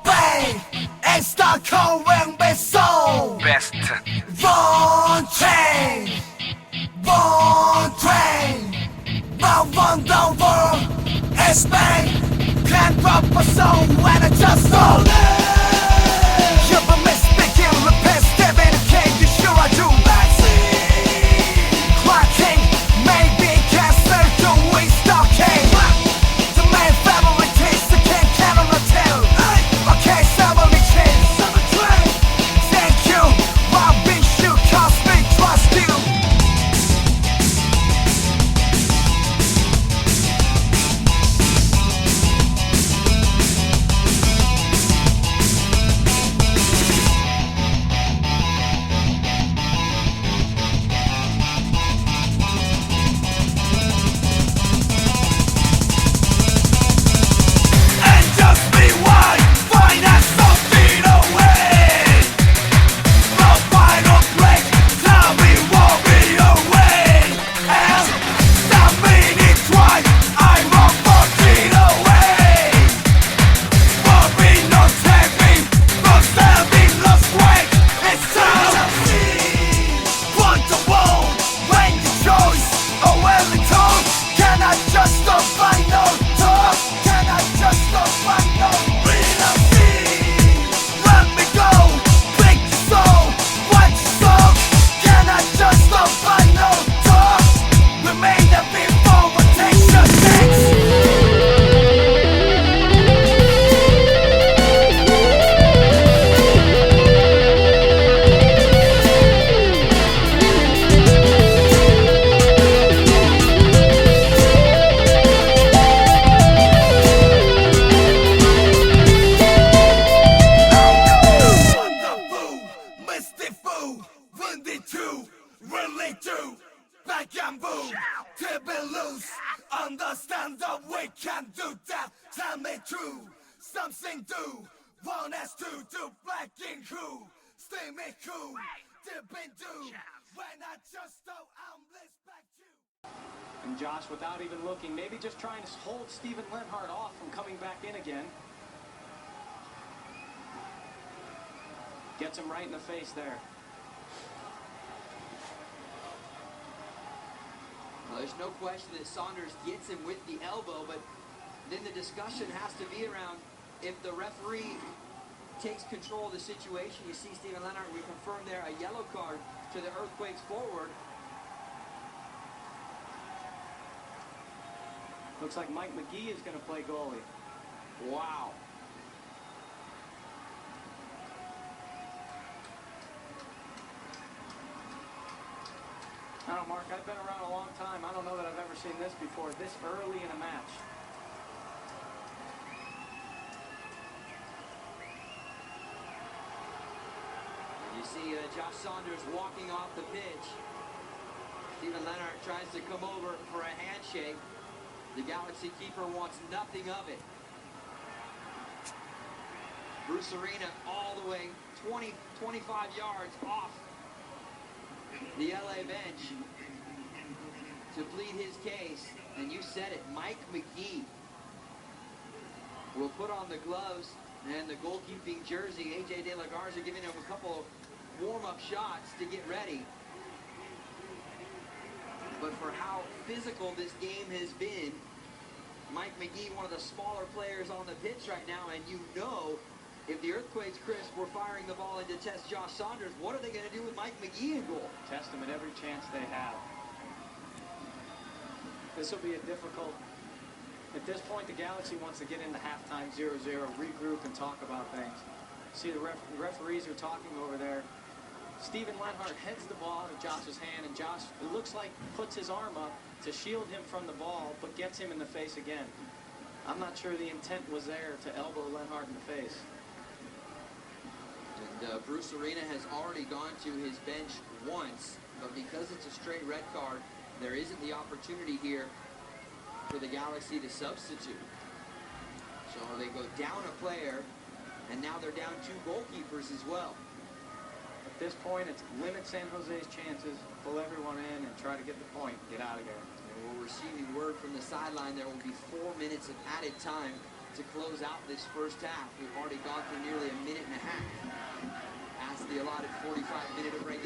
bang and start calling me so Best. One train, round the world is Spain. Can't drop a soul when I just roll it. You've been misspeaking, repeat, step in the king, you sure I do. Cracking, maybe cancer, do we stalking? The main family taste, the king cannot tell. Okay, somebody change. Thank you, Bobby, you cost me, trust you. Understand that we can do that. Tell me true. Something do. One has to do. Black in who? Stay me cool. Deep in do. When I just thought I'm respect you. And Josh, without even looking, maybe just trying to hold Steven Lenhart off from coming back in again. Gets him right in the face there. Well, there's no question that Saunders gets him with the elbow, but then the discussion has to be around if the referee takes control of the situation. You see Steven Lenhart, we confirmed there, a yellow card to the Earthquakes forward. Looks like Mike McGee is going to play goalie. Wow. I don't know, Mark, I've been around a long time. I don't know that I've ever seen this before, this early in a match. You see Josh Saunders walking off the pitch. Steven Lenhart tries to come over for a handshake. The Galaxy keeper wants nothing of it. Bruce Arena all the way 20, 25 yards off the LA bench to plead his case. And you said it, Mike McGee will put on the gloves and the goalkeeping jersey. A.J. De La Garza giving him a couple of warm-up shots to get ready. But for how physical this game has been, Mike McGee, one of the smaller players on the pitch right now, and you know, if the Earthquakes, Chris, were firing the ball in to test Josh Saunders, what are they going to do with Mike McGee in goal? Test him at every chance they have. This will be a difficult... At this point, the Galaxy wants to get into halftime 0-0, regroup and talk about things. See, the referees are talking over there. Steven Lenhart heads the ball to Josh's hand, and Josh, it looks like, puts his arm up to shield him from the ball, but gets him in the face again. I'm not sure the intent was there to elbow Lenhart in the face. And Bruce Arena has already gone to his bench once, but because it's a straight red card, there isn't the opportunity here for the Galaxy to substitute. So they go down a player, and now they're down two goalkeepers as well. At this point, it's limit San Jose's chances, pull everyone in, and try to get the point, get out of here. And we're receiving word from the sideline there will be 4 minutes of added time to close out this first half. We've already gone through nearly a minute and a half past the allotted 45-minute of regulation.